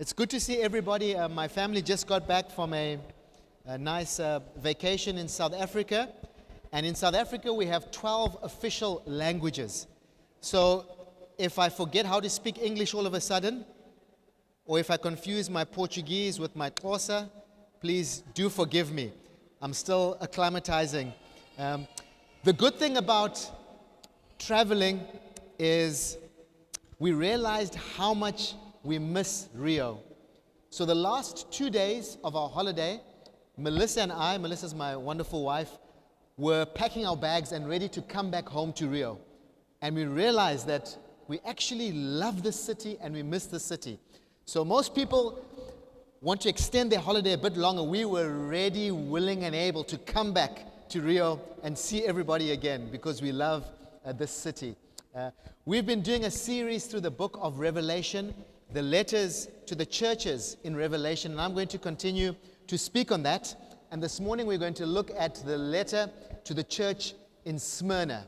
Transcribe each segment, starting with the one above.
It's good to see everybody. My family just got back from a nice vacation in South Africa. And in South Africa, we have 12 official languages. So if I forget how to speak English all of a sudden, or if I confuse my Portuguese with my Xhosa, please do forgive me. I'm still acclimatizing. The good thing about traveling is we realized how much we miss Rio. So the last 2 days of our holiday, Melissa and I, Melissa's my wonderful wife, were packing our bags and ready to come back home to Rio. And we realized that we actually love this city and we miss the city. So most people want to extend their holiday a bit longer. We were ready, willing, and able to come back to Rio and see everybody again because we love this city. We've been doing a series through the book of Revelation, the letters to the churches in Revelation, and I'm going to continue to speak on that. And this morning we're going to look at the letter to the church in Smyrna.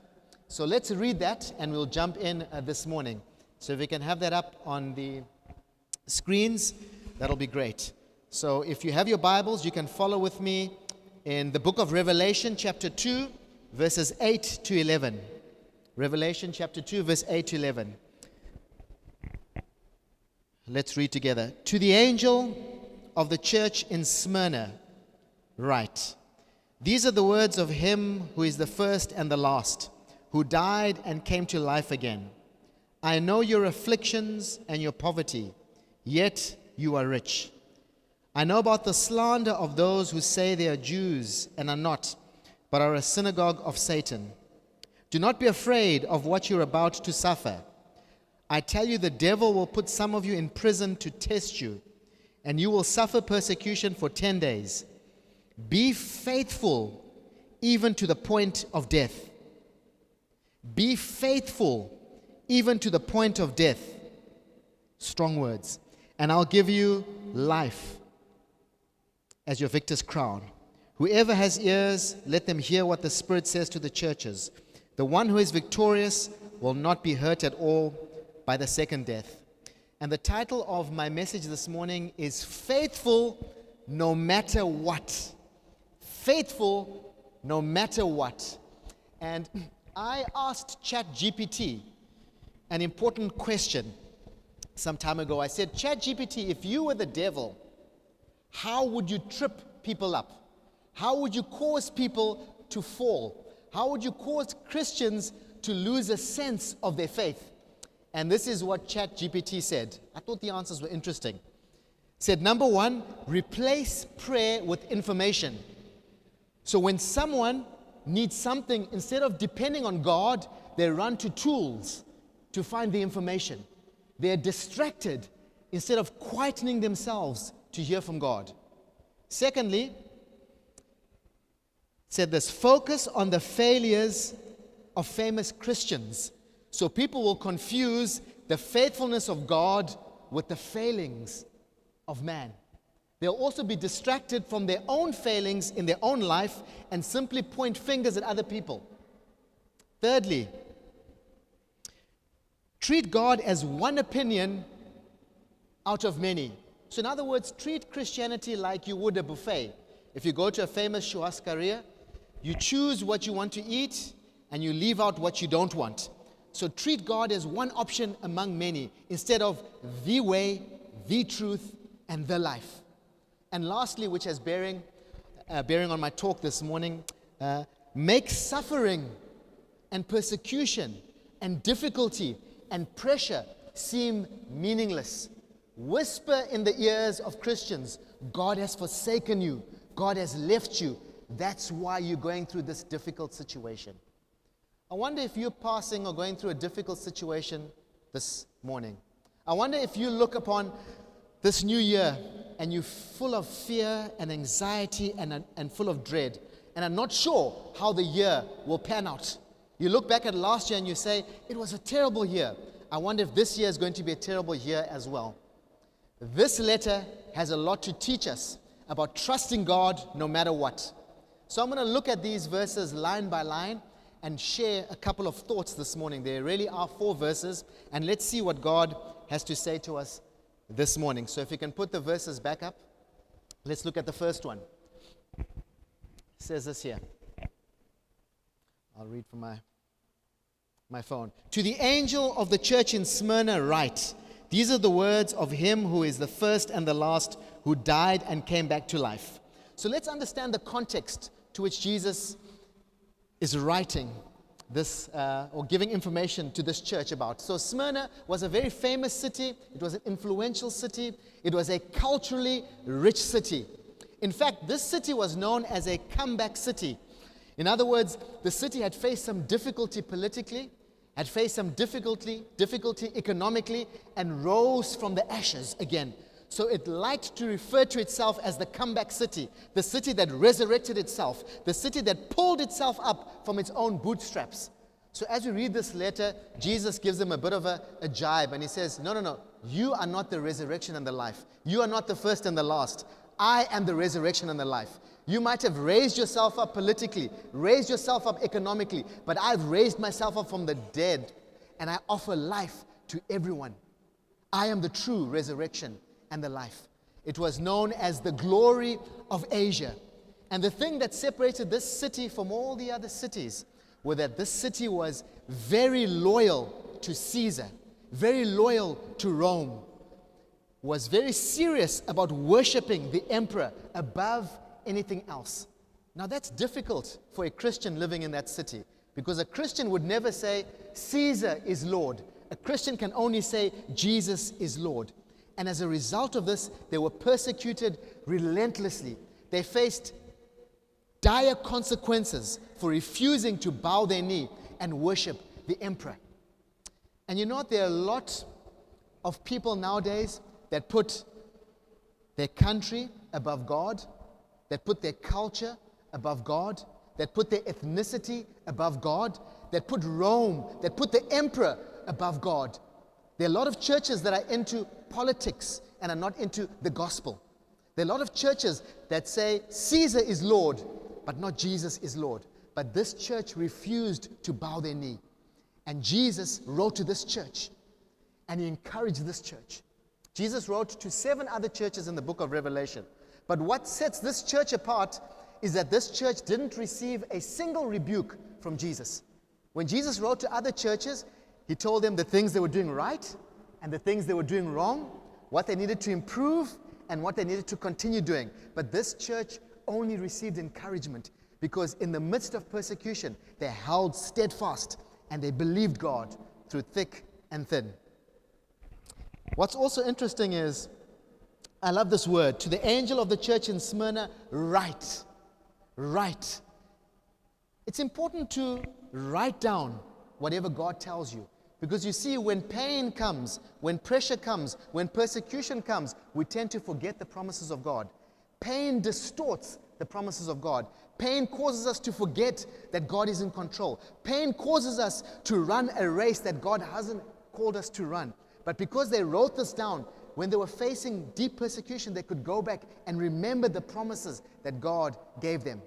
So let's read that and we'll jump in this morning. So if we can have that up on the screens, that'll be great. So if you have your Bibles, you can follow with me in the book of Revelation, chapter 2, verses 8 to 11. Revelation chapter 2, verse 8 to 11. Let's read together. To the angel of the church in Smyrna, write, these are the words of him who is the first and the last, who died and came to life again. I know your afflictions and your poverty, yet you are rich. I know about the slander of those who say they are Jews and are not, but are a synagogue of Satan. Do not be afraid of what you're about to suffer. I tell you, the devil will put some of you in prison to test you, and you will suffer persecution for 10 days. Be faithful even to the point of death. Be faithful even to the point of death. Strong words. And I'll give you life as your victor's crown. Whoever has ears, let them hear what the Spirit says to the churches. The one who is victorious will not be hurt at all by the second death. And the title of my message this morning is Faithful No Matter What. Faithful no matter what. And I asked ChatGPT an important question some time ago. I said, ChatGPT, if you were the devil, how would you trip people up? How would you cause people to fall? How would you cause Christians to lose a sense of their faith? And this is what ChatGPT said. I thought the answers were interesting. It said, number one, replace prayer with information. So when someone needs something, instead of depending on God, they run to tools to find the information. They're distracted instead of quietening themselves to hear from God. Secondly, it said this, focus on the failures of famous Christians. So people will confuse the faithfulness of God with the failings of man. They'll also be distracted from their own failings in their own life and simply point fingers at other people. Thirdly, treat God as one opinion out of many. So in other words, treat Christianity like you would a buffet. If you go to a famous churrascaria, you choose what you want to eat and you leave out what you don't want. So treat God as one option among many instead of the way, the truth, and the life. And lastly, which has bearing on my talk this morning, make suffering and persecution and difficulty and pressure seem meaningless. Whisper in the ears of Christians, God has forsaken you. God has left you. That's why you're going through this difficult situation. I wonder if you're passing or going through a difficult situation this morning. I wonder if you look upon this new year and you're full of fear and anxiety and full of dread and are not sure how the year will pan out. You look back at last year and you say, it was a terrible year. I wonder if this year is going to be a terrible year as well. This letter has a lot to teach us about trusting God no matter what. So I'm going to look at these verses line by line and share a couple of thoughts this morning. There really are 4 verses, and let's see what God has to say to us this morning. So if you can put the verses back up, let's look at the first one. It says this here. I'll read from my phone. To the angel of the church in Smyrna write, these are the words of him who is the first and the last, who died and came back to life. So let's understand the context to which Jesus is writing this or giving information to this church about. So Smyrna was a very famous city. It was an influential city. It was a culturally rich city. In fact, this city was known as a comeback city. In other words, the city had faced some difficulty politically, had faced some difficulty economically, and rose from the ashes again. So it liked to refer to itself as the comeback city, the city that resurrected itself, the city that pulled itself up from its own bootstraps. So as we read this letter, Jesus gives them a bit of a jibe, and he says, no, you are not the resurrection and the life. You are not the first and the last. I am the resurrection and the life. You might have raised yourself up politically, raised yourself up economically, but I've raised myself up from the dead, and I offer life to everyone. I am the true resurrection and the life. It was known as the glory of Asia. And the thing that separated this city from all the other cities was that this city was very loyal to Caesar, very loyal to Rome, was very serious about worshiping the emperor above anything else. Now that's difficult for a Christian living in that city, because a Christian would never say, Caesar is Lord. A Christian can only say, Jesus is Lord. And as a result of this, they were persecuted relentlessly. They faced dire consequences for refusing to bow their knee and worship the emperor. And you know what? There are a lot of people nowadays that put their country above God, that put their culture above God, that put their ethnicity above God, that put Rome, that put the emperor above God. There are a lot of churches that are into politics and are not into the gospel. There are a lot of churches that say Caesar is Lord, but not Jesus is Lord. But this church refused to bow their knee. And Jesus wrote to this church, and he encouraged this church. Jesus wrote to 7 other churches in the book of Revelation. But what sets this church apart is that this church didn't receive a single rebuke from Jesus. When Jesus wrote to other churches, he told them the things they were doing right and the things they were doing wrong, what they needed to improve and what they needed to continue doing. But this church only received encouragement because in the midst of persecution, they held steadfast and they believed God through thick and thin. What's also interesting is, I love this word, to the angel of the church in Smyrna, write. Write. It's important to write down whatever God tells you. Because you see, when pain comes, when pressure comes, when persecution comes, we tend to forget the promises of God. Pain distorts the promises of God. Pain causes us to forget that God is in control. Pain causes us to run a race that God hasn't called us to run. But because they wrote this down, when they were facing deep persecution, they could go back and remember the promises that God gave them.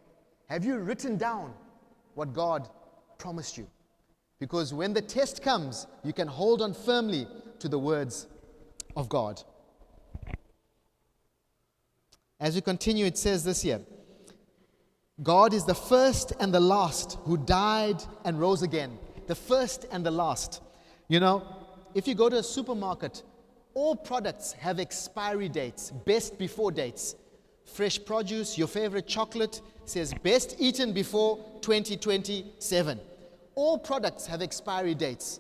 Have you written down what God promised you? Because when the test comes, you can hold on firmly to the words of God. As we continue, it says this here. God is the first and the last who died and rose again. The first and the last. You know, if you go to a supermarket, all products have expiry dates, best before dates. Fresh produce, your favorite chocolate, says best eaten before 2027. All products have expiry dates.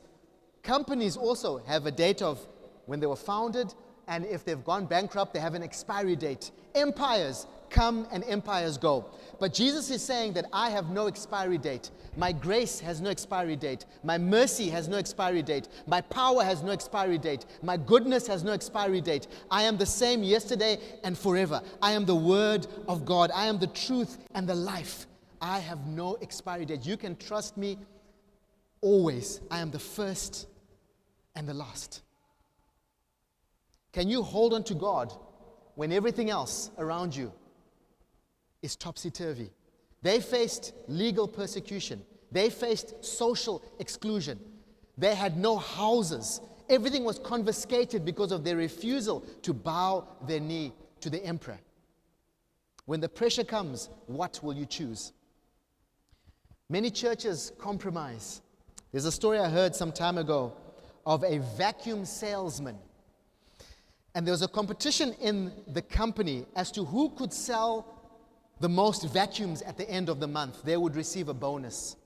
Companies also have a date of when they were founded, and if they've gone bankrupt, they have an expiry date. Empires come and empires go. But Jesus is saying that I have no expiry date. My grace has no expiry date. My mercy has no expiry date. My power has no expiry date. My goodness has no expiry date. I am the same yesterday and forever. I am the Word of God. I am the truth and the life. I have no expiry date. You can trust me always. I am the first and the last. Can you hold on to God when everything else around you is topsy-turvy? They faced legal persecution. They faced social exclusion. They had no houses Everything was confiscated because of their refusal to bow their knee to the emperor. When the pressure comes, what will you choose? Many churches compromise. There's a story I heard some time ago of a vacuum salesman. And there was a competition in the company as to who could sell the most vacuums at the end of the month. They would receive a bonus.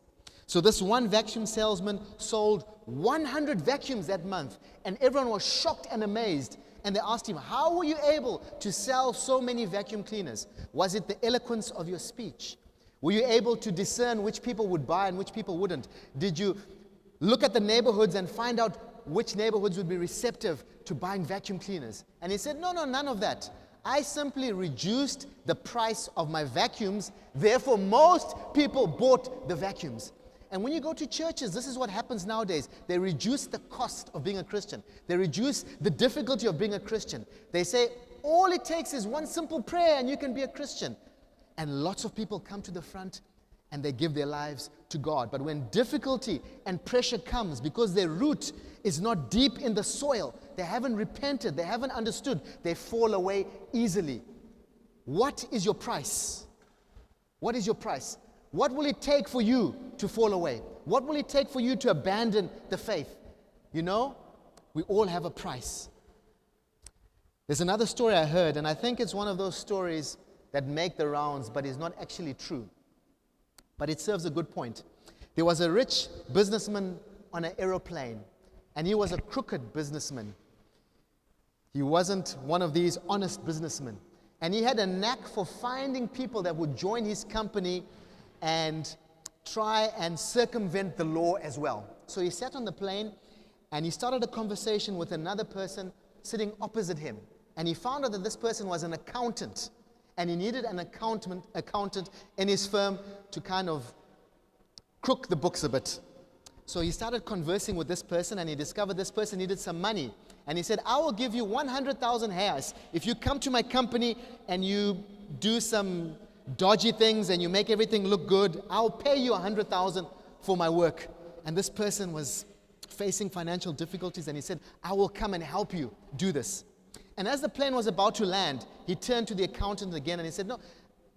So this one vacuum salesman sold 100 vacuums that month, and everyone was shocked and amazed. And they asked him, how were you able to sell so many vacuum cleaners? Was it the eloquence of your speech? Were you able to discern which people would buy and which people wouldn't? Did you look at the neighborhoods and find out which neighborhoods would be receptive to buying vacuum cleaners? And he said, no, none of that. I simply reduced the price of my vacuums, therefore most people bought the vacuums. And when you go to churches, this is what happens nowadays. They reduce the cost of being a Christian. They reduce the difficulty of being a Christian. They say, all it takes is one simple prayer and you can be a Christian. And lots of people come to the front and they give their lives to God. But when difficulty and pressure comes, because their root is not deep in the soil, they haven't repented, they haven't understood, they fall away easily. What is your price? What is your price? What will it take for you to fall away? What will it take for you to abandon the faith? You know, we all have a price. There's another story I heard, and I think it's one of those stories that make the rounds, but is not actually true. But it serves a good point. There was a rich businessman on an aeroplane, and he was a crooked businessman. He wasn't one of these honest businessmen. And he had a knack for finding people that would join his company and try and circumvent the law as well. So he sat on the plane and he started a conversation with another person sitting opposite him. And he found out that this person was an accountant, and he needed an accountant in his firm to kind of crook the books a bit. So he started conversing with this person, and he discovered this person needed some money. And he said, I will give you 100,000 reais if you come to my company and you do some dodgy things and you make everything look good. I'll pay you 100,000 for my work. And this person was facing financial difficulties, and he said, I will come and help you do this. And as the plane was about to land, he turned to the accountant again and he said, no,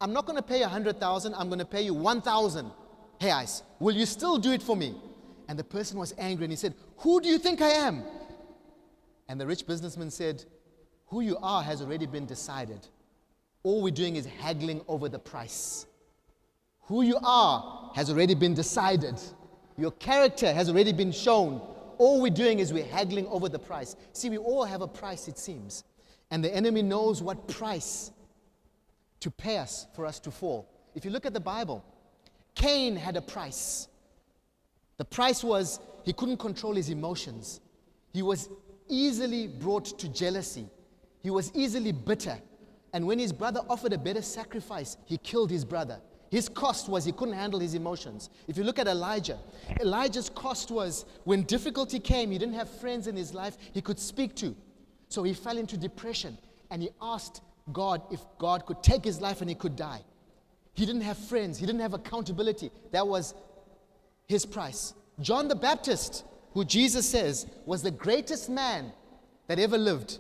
I'm not going to pay you 100,000, I'm going to pay you 1,000 reais. Will you still do it for me? And the person was angry and he said, who do you think I am? And the rich businessman said, who you are has already been decided. All we're doing is haggling over the price. Who you are has already been decided. Your character has already been shown. All we're doing is we're haggling over the price. See, we all have a price, it seems. And the enemy knows what price to pay us for us to fall. If you look at the Bible, Cain had a price. The price was he couldn't control his emotions. He was easily brought to jealousy. He was easily bitter. And when his brother offered a better sacrifice, he killed his brother. His cost was he couldn't handle his emotions. If you look at Elijah, Elijah's cost was when difficulty came, he didn't have friends in his life he could speak to. So he fell into depression and he asked God if God could take his life and he could die. He didn't have friends. He didn't have accountability. That was his price. John the Baptist, who Jesus says was the greatest man that ever lived,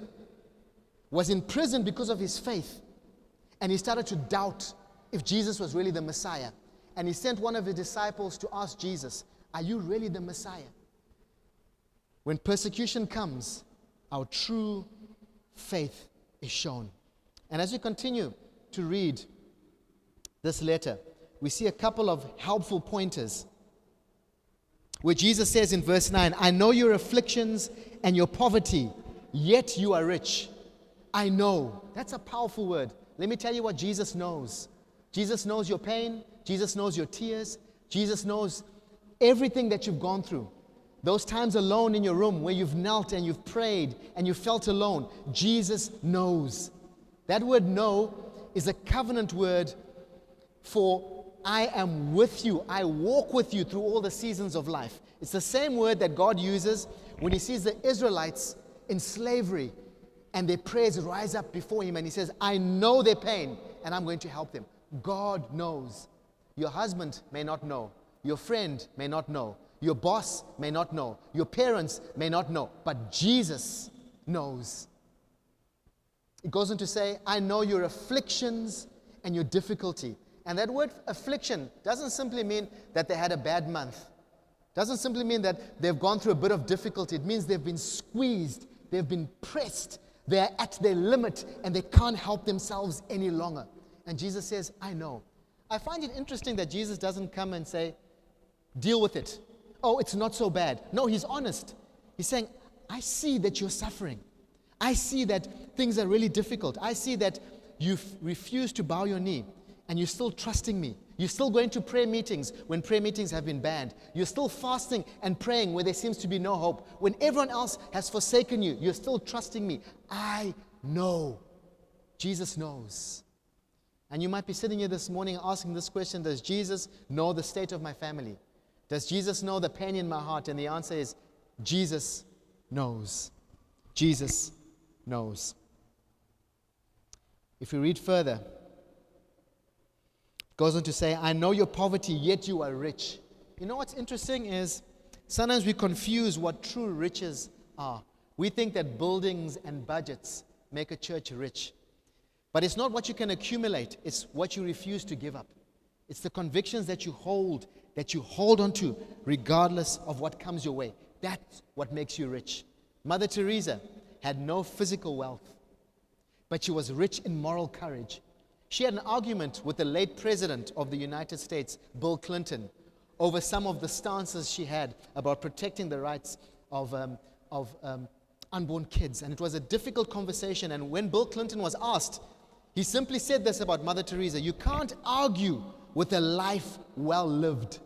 was in prison because of his faith. And he started to doubt if Jesus was really the Messiah. And he sent one of his disciples to ask Jesus, are you really the Messiah? When persecution comes, our true faith is shown. And as we continue to read this letter, we see a couple of helpful pointers where Jesus says in verse 9, I know your afflictions and your poverty, yet you are rich. I know. That's a powerful word. Let me tell you what Jesus knows. Jesus knows your pain. Jesus knows your tears. Jesus knows everything that you've gone through. Those times alone in your room where you've knelt and you've prayed and you felt alone, Jesus knows. That word know is a covenant word for I am with you. I walk with you through all the seasons of life. It's the same word that God uses when he sees the Israelites in slavery and their prayers rise up before him and he says, I know their pain and I'm going to help them. God knows. Your husband may not know. Your friend may not know. Your boss may not know. Your parents may not know. But Jesus knows. It goes on to say, I know your afflictions and your difficulty. And that word affliction doesn't simply mean that they had a bad month. Doesn't simply mean that they've gone through a bit of difficulty. It means they've been squeezed. They've been pressed. They're at their limit and they can't help themselves any longer. And Jesus says, I know. I find it interesting that Jesus doesn't come and say, deal with it. Oh, it's not so bad. No, he's honest. He's saying, I see that you're suffering. I see that things are really difficult. I see that you've refused to bow your knee and you're still trusting me. You're still going to prayer meetings when prayer meetings have been banned. You're still fasting and praying where there seems to be no hope. When everyone else has forsaken you, you're still trusting me. I know. Jesus knows. And you might be sitting here this morning asking this question, does Jesus know the state of my family? Does Jesus know the pain in my heart? And the answer is, Jesus knows. Jesus knows. If we read further, it goes on to say, I know your poverty, yet you are rich. You know what's interesting is sometimes we confuse what true riches are. We think that buildings and budgets make a church rich. But it's not what you can accumulate, it's what you refuse to give up. It's the convictions that you hold on to regardless of what comes your way. That's what makes you rich. Mother Teresa had no physical wealth, but she was rich in moral courage. She had an argument with the late president of the United States, Bill Clinton, over some of the stances she had about protecting the rights of unborn kids. And it was a difficult conversation. And when Bill Clinton was asked, he simply said this about Mother Teresa: you can't argue with a life well lived.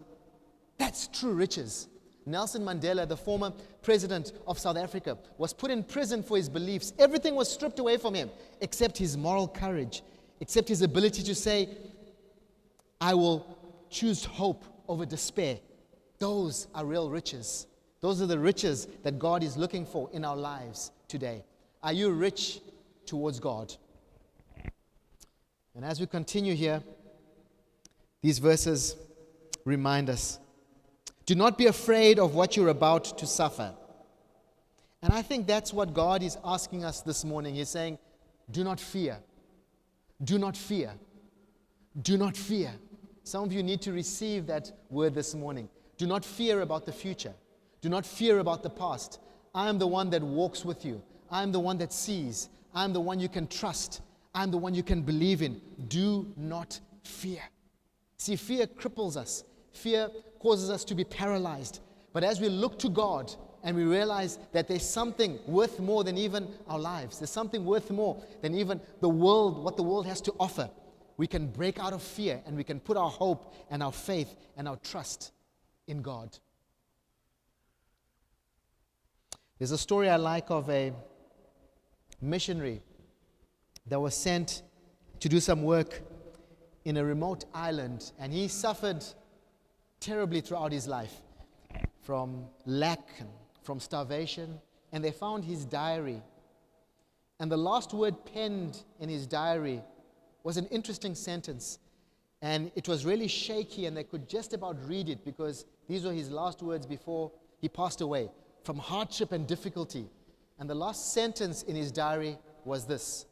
That's true riches. Nelson Mandela, the former president of South Africa, was put in prison for his beliefs. Everything was stripped away from him except his moral courage, except his ability to say, I will choose hope over despair. Those are real riches. Those are the riches that God is looking for in our lives today. Are you rich towards God? And as we continue here, these verses remind us, do not be afraid of what you're about to suffer. And I think that's what God is asking us this morning. He's saying, do not fear. Do not fear. Do not fear. Some of you need to receive that word this morning. Do not fear about the future. Do not fear about the past. I am the one that walks with you. I am the one that sees. I am the one you can trust. I am the one you can believe in. Do not fear. See, fear cripples us. Fear causes us to be paralyzed. But as we look to God and we realize that there's something worth more than even our lives, there's something worth more than even the world, what the world has to offer, we can break out of fear and we can put our hope and our faith and our trust in God. There's a story I like of a missionary that was sent to do some work in a remote island, and he suffered terribly throughout his life from lack and from starvation. And they found his diary, and the last word penned in his diary was an interesting sentence, and it was really shaky and they could just about read it because these were his last words before he passed away from hardship and difficulty. And the last sentence in his diary was this: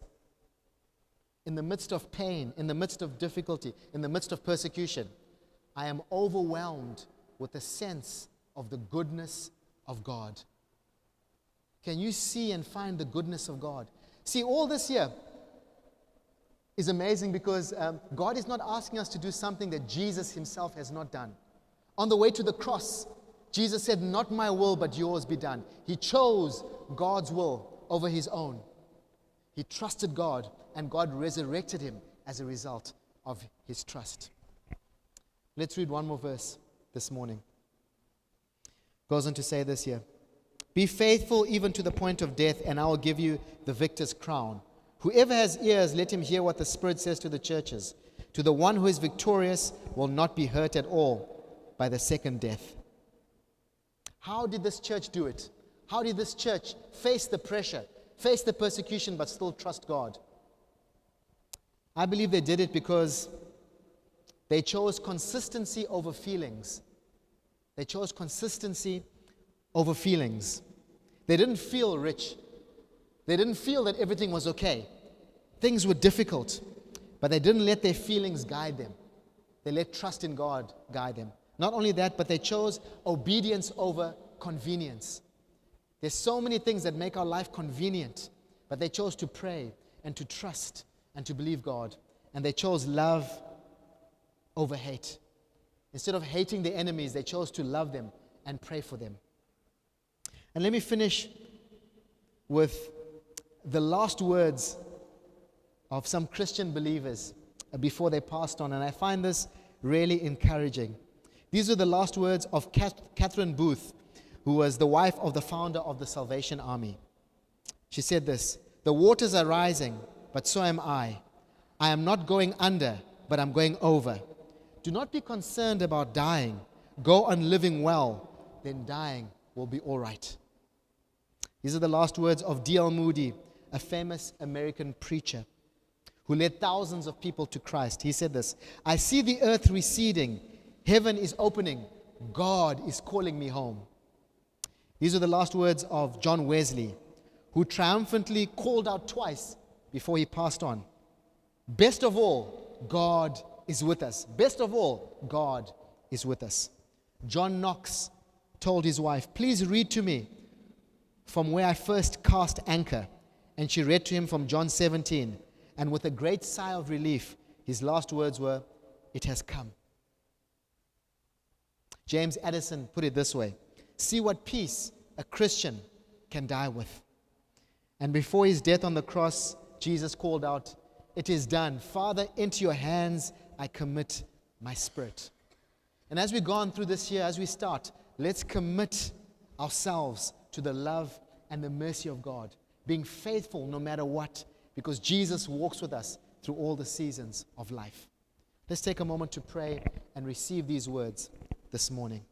in the midst of pain, in the midst of difficulty, in the midst of persecution, I am overwhelmed with a sense of the goodness of God. Can you see and find the goodness of God? See, all this here is amazing because God is not asking us to do something that Jesus himself has not done. On the way to the cross, Jesus said, not my will, but yours be done. He chose God's will over his own. He trusted God, and God resurrected him as a result of his trust. Let's read one more verse this morning. Goes on to say this here: be faithful even to the point of death, and I will give you the victor's crown. Whoever has ears, let him hear what the Spirit says to the churches. To the one who is victorious will not be hurt at all by the second death. How did this church do it? How did this church face the pressure, face the persecution, but still trust God? I believe they did it because they chose consistency over feelings. They chose consistency over feelings. They didn't feel rich. They didn't feel that everything was okay. Things were difficult, but they didn't let their feelings guide them. They let trust in God guide them. Not only that, but they chose obedience over convenience. There's so many things that make our life convenient, but they chose to pray and to trust and to believe God. And they chose love over hate. Instead of hating the enemies, they chose to love them and pray for them. And let me finish with the last words of some Christian believers before they passed on. And I find this really encouraging. These are the last words of Catherine Booth, who was the wife of the founder of the Salvation Army. She said this: "The waters are rising, but so am I. I am not going under, but I'm going over. Do not be concerned about dying. Go on living well, then dying will be all right." These are the last words of D.L. Moody, a famous American preacher who led thousands of people to Christ. He said this: "I see the earth receding. Heaven is opening. God is calling me home." These are the last words of John Wesley, who triumphantly called out twice before he passed on. Best of all, God is with us. Best of all, God is with us. John Knox told his wife, "Please read to me from where I first cast anchor." And she read to him from John 17. And with a great sigh of relief, his last words were, "It has come." James Addison put it this way: "See what peace a Christian can die with." And before his death on the cross, Jesus called out, "It is done. Father, into your hands I commit my spirit." And as we go on through this year, as we start, let's commit ourselves to the love and the mercy of God, being faithful no matter what, because Jesus walks with us through all the seasons of life. Let's take a moment to pray and receive these words this morning.